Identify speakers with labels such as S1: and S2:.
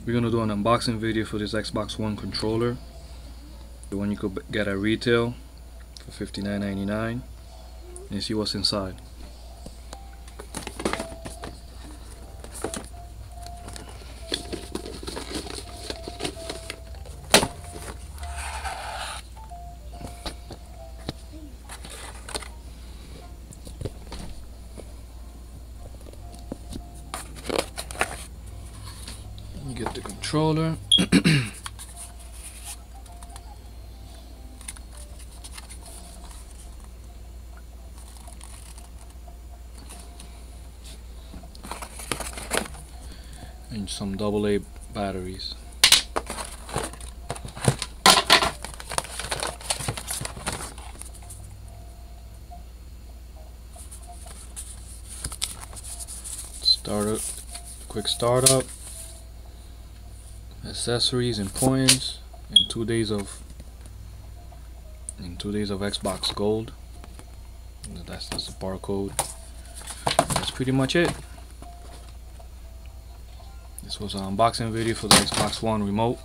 S1: We're gonna do an unboxing video for this Xbox One controller, the one you could get at retail for $59.99, and see what's inside. You get the controller. And some AA batteries. Startup, quick startup, accessories and points, and 2 days of Xbox Gold. That's the barcode. That's pretty much it. This was an unboxing video for the Xbox One remote.